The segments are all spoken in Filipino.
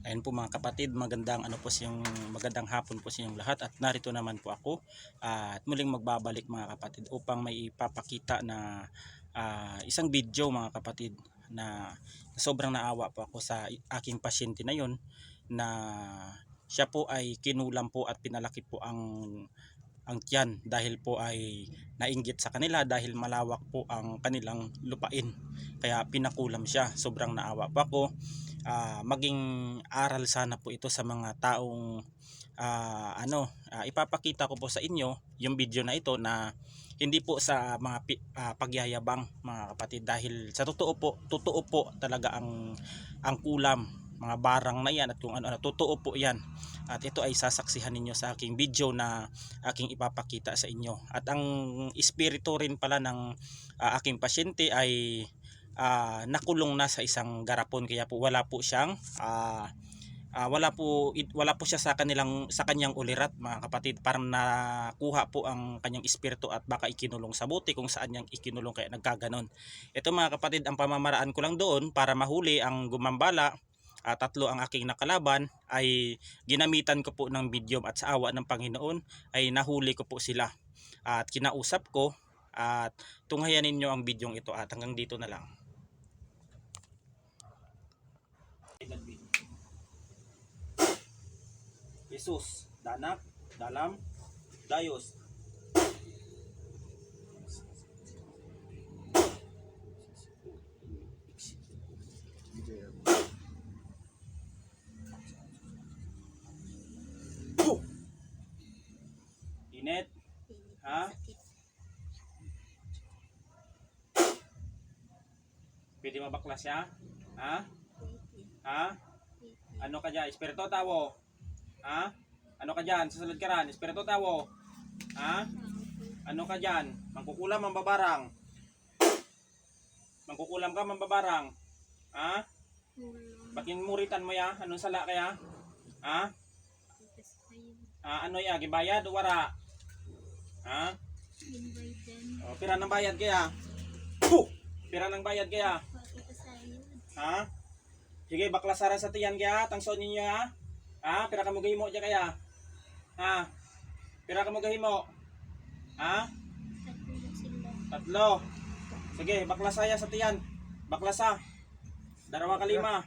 Ayun po mga kapatid, magandang hapon po sa inyong lahat at narito naman po ako at muling magbabalik mga kapatid upang may ipapakita na isang video mga kapatid na sobrang naawa po ako sa aking pasyente na yon na siya po ay kinulam po at pinalaki po ang tiyan dahil po ay nainggit sa kanila dahil malawak po ang kanilang lupain, kaya pinakulam siya. Sobrang naawa po ako. Maging aral sana po ito sa mga taong ipapakita ko po sa inyo yung video na ito, na hindi po sa mga pagyayabang mga kapatid, dahil sa totoo po talaga ang kulam, mga barang na yan at kung ano, totoo po yan, at ito ay sasaksihan ninyo sa aking video na aking ipapakita sa inyo. At ang espiritu rin pala ng aking pasyente ay nakulong na sa isang garapon, kaya po wala po siyang wala po siya sa kanyang ulirat mga kapatid. Parang nakuha po ang kanyang espiritu at baka ikinulong sa buti kung saan niyang ikinulong, kaya nagkaganon. Ito mga kapatid, ang pamamaraan ko lang doon para mahuli ang gumambala, tatlo ang aking nakalaban, ay ginamitan ko po ng video at sa awa ng Panginoon ay nahuli ko po sila at kinausap ko, at tunghayan ninyo ang bidyong ito at hanggang dito na lang. Jesus, Danak, Dalam, Dayos. Init, ha? Pwede mabakla siya? Ha? Ha? Ano ka dyan? Espiritu tawo? Ha? Ano ka dyan? Sasalad ka ran? Espiritu tawo? Ha? Ano ka dyan? Mangkukulam ang babarang? Mangkukulam ka mambabarang? Ha? Bakin muritan mo ya? Anong sala kaya? Ha? Ano ya? Gibayad o wara? Ha? O, pira ng bayad kaya? Pira ng bayad kaya? Ha? Sige, baklasara sa tiyan kaya? Tangson ninyo ha? Ha? Pira ka mo gahimo dyan kaya? Ha? Pira ka mo gahimo? Ha? Tatlo. Sige, baklasaya sa tiyan. Baklasa. Darawa kalima.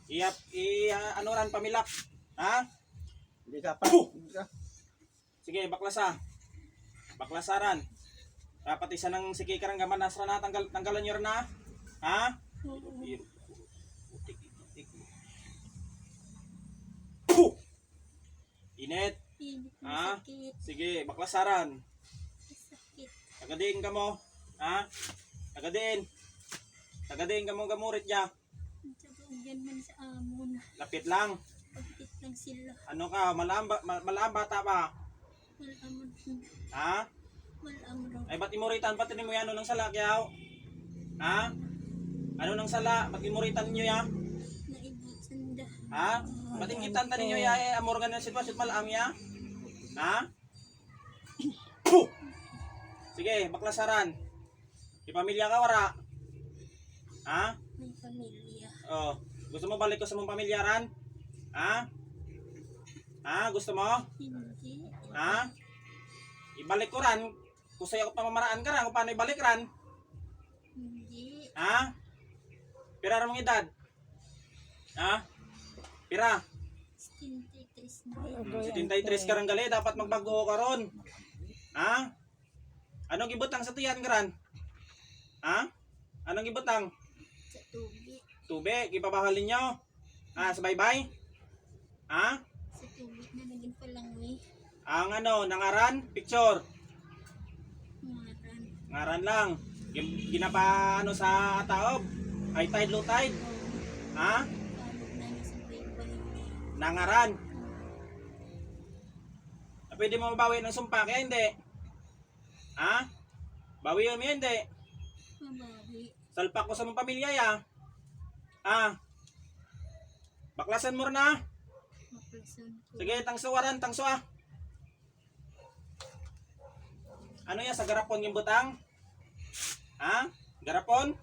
Iyap, ano ran pamilak. Ha? Hindi ka pa. Sige, baklasa. Baklasaran. Dapat isa ng sikikarang gaman nasra na, tanggalan nyo rin na. Ha? Init. Ha? Sige, baklasaran. Tagadin ka mo. Ha? Tagadin. Tagadin ka mo gamurit ya. Lapit lang. Ano ka? Malaam bata pa. Ha? Ay ba't imuritan? Ba't mo yan? Ano ng sala kyaw? Ha? Ano ng sala? Ba't imuritan nyo ya? Ha? Ba't ingitan ta ninyo ya? Amor nga ng sitwasyon malaam ya? Ha? Sige, baklasaran. Ipamilya ka wara? Ha? May pamilya. Oh, gusto mo balik ko sa mong pamilyaran? Ha? Ha? Gusto mo? Hindi. Ha? Ibalik ko ran. Kung sa'yo ko pamamaraan ka ran, kung paano ibalik ran? Hindi. Ha? Pira rin mong edad? Ha? Pira? 73 na. 73 ka rin gali, dapat magbago ka ron. Ha? Anong gibutang sa tiyan ka ran? Ha? Anong gibutang? Sa tubig. Tubig, ipabahalin nyo? Ha? Sa baybay? Ha? Sa tubig na naging palangoy. Ang ano, nangaran? Picture? Ngaran. Ngaran lang. Ginapa ano sa taob? High tide, low tide? Ha? Tawag na niya sa baybay. Nangaran. Pwede mo mabawi ng sumpa kaya hindi? Ha? Bawi mo hindi? Mabawi. Salpak ko sa mong pamilya ya. Ha? Baklasan mo na. Maplasan ko. Sige, tangsuwaran, tangswa. Ano yan sa garapon yung butang? Ha? Garapon?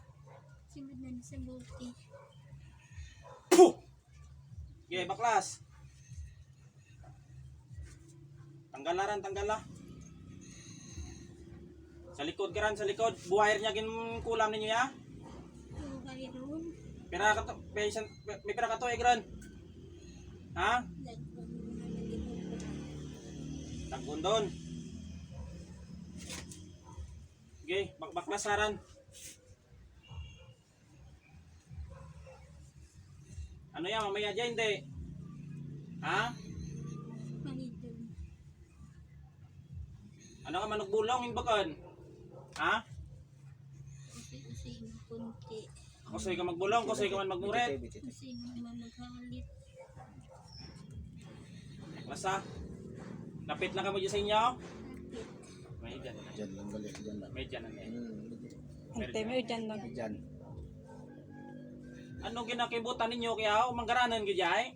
Simad na niya sa buti. Okay, baklas. Tanggal na ran, tanggal na. Sa likod ka ran, sa likod. Buhayer niya kulam ninyo ya. Oo, kaya doon. Pira ka to, may pira ka to, ron. Ha? Dagpang na naging ko. Tagundon. Okay, baklasaran. Ano yan, mamaya dyan, hindi. Ha? Kaya doon. Ano ka manugbulong, yung bakon? Ha? Kasi mo kunti. Kusoy ka magbulong, kusoy ka man magmuret. Kasi naman maghalit. Baklasa. Lapit lang ka mo dyan sa inyo. Sakit. May dyan. Diyan lang galit, diyan lang. May dyan. Ante mo dyan lang. Diyan. Anong ginakibutan ninyo kaya manggaranan ka dyan?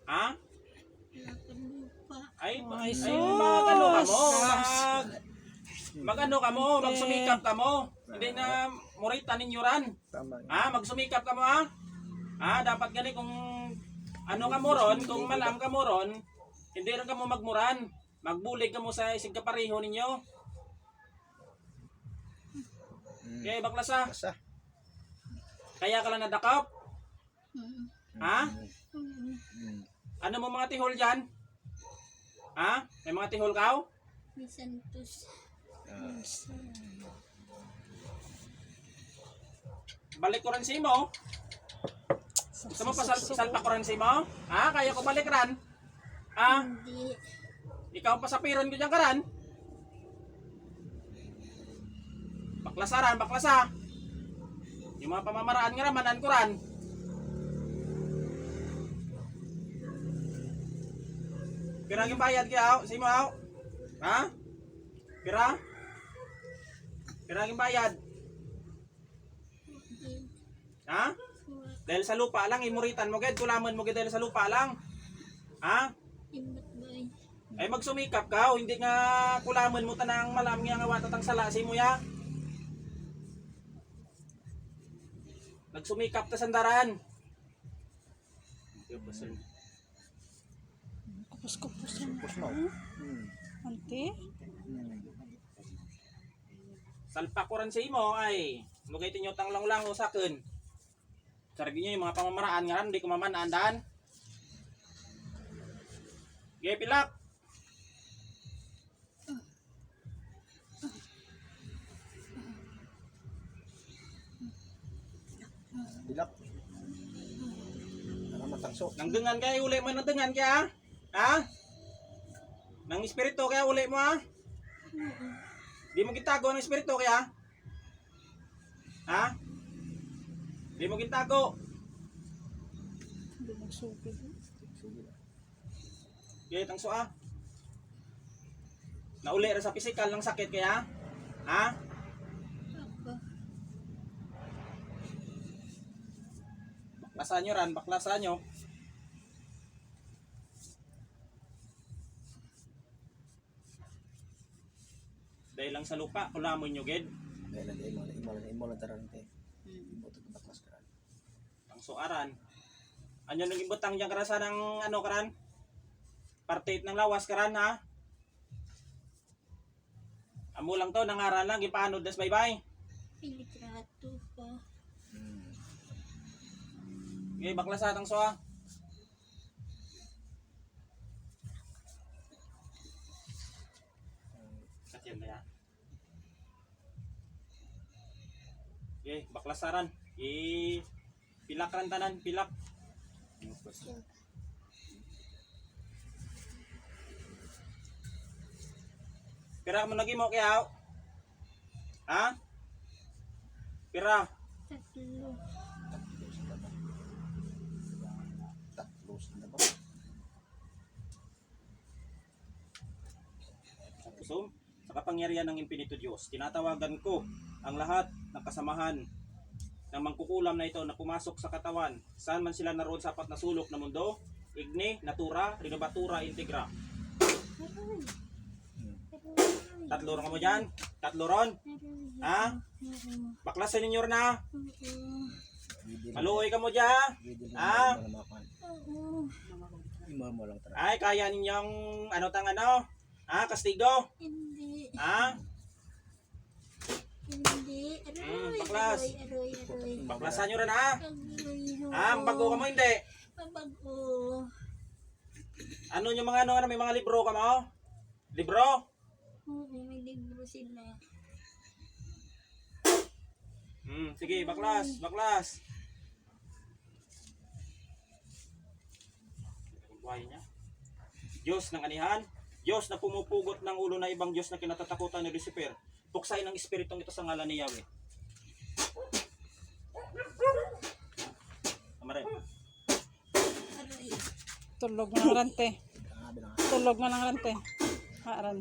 Ha? Wala kang lupa. Ay, Ay, ay sus! mag-ano ka mo? Mag-ano ka mo? Magsumikap ka mo? Hindi na muritan ninyo ran. Tama. Ha? Magsumikap ka mo ha? Ha? Dapat gani kung ano ka mo ron, kung malam ka mo ron, hindi rin ka mo magmuran. Magbulig ka mo sa isig kapareho ninyo. Okay, baklasa. Basta. Kaya ka lang nadakap. Mm. Ha? Mm. Ano mo mga tihol dyan? Ha? May mga tihol ka? May santos. Balik ko rin si mo. Gusto mo pasalpa ko rin si mo? Ha? Kaya ko balik ran? Ha? Hindi. Ikaw pasapiron ko dyan ka ran? Baklasaran, baklasa. Yung mga pamamaraan nga ramanan ko ran. Pira yung bayad kaya, si mo aw? Ha? Pira? Pira yung bayad? Hindi. Ha? Wala. Dahil sa lupa lang, imuritan mo ged, kulaman mo ged dahil sa lupa lang. Ha? Imbat ba eh? Ay magsumikap ka, o hindi nga kulaman mo tanang malam nga nga watatang salasi mo ya. Nagsumikap ta sandaran. Kupos-kupos yan. Tapos mo. Ante? Salpa ko rin sa imo ay lugay tinyo tang lang usaken. Sargi nyo yung mga pamamaraan nga ram, di ko mamanaan. Gaya pilak. Bilak. Para matangso. Nang dengan kaya uli mo nang dengan kaya. Ha? Nang espiritu kaya uli mo ha? Di mo gitago ng espiritu kaya? Ha? Di mo gitago. Hindi magsugod. Gaya tang suha. Nauli ra sa pisikal ng sakit kaya? Ha? Aba. Baklasan nyo ran, baklasan nyo. Dahil lang sa lupa, kulamon nyo ged. Dahil lang imo lang tarante. Imo to baklas karan. Ang suaran. Anyo nang ibutang diyang karasa ng ano karan? Partite ng lawas karan ha? Amo lang to, nangaral lang, gipaanod das bye-bye. Pilitrato pa. Okay, baklasa tang suha. Katyan na yan. Okay, baklasaran. Pilak ran tanan, pilak. Pira mo lagi mo kaya? Ha? Pira. Tatlo. Tapos na ba? So, sa kapangyarihan ng Impinito Diyos, tinatawagan ko ang lahat ng kasamahan ng mangkukulam na ito na pumasok sa katawan, saan man sila naroon sa apat na sulok na mundo, igni, natura, renovatura, integra. Tatlo ron ka mo dyan? Tatlo ron? Ha? Baklasin ninyo na? Maluoy ka mo dyan? Ha? Malamakan. Oo. mo lang taran. Ay, kaya ninyong ano tang ano? Kastigo? Hindi. Mm, Aroy, baklas. aroy. Baklasan nyo rin ha? Aroy, Bago ka mo hindi. Mabago. Ano yung mga ano, may mga libro ka mo? Libro? Oo, may libro sila. Sige, baklas. Buhay niya. Diyos ng anihan, Diyos na pumupugot ng ulo na ibang Diyos na kinatatakutan ni Lucifer. Tuksain ng espiritong ito sa ngalan ni Yahweh. Amare. Aroy. Tulog mo ng rante. Grabe na. Tulog mo ng rante. Haran.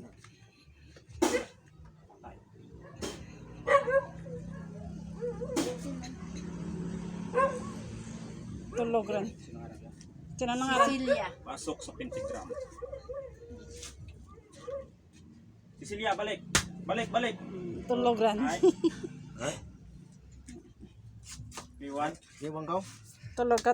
Tulog rin. Sinangarap yan. Sino nang haran? Silya. Pasok sa pentagram. Cecilia, balik. Balik. Tulog rin. Ay. Piwan. Iwan ka? Tulog ka.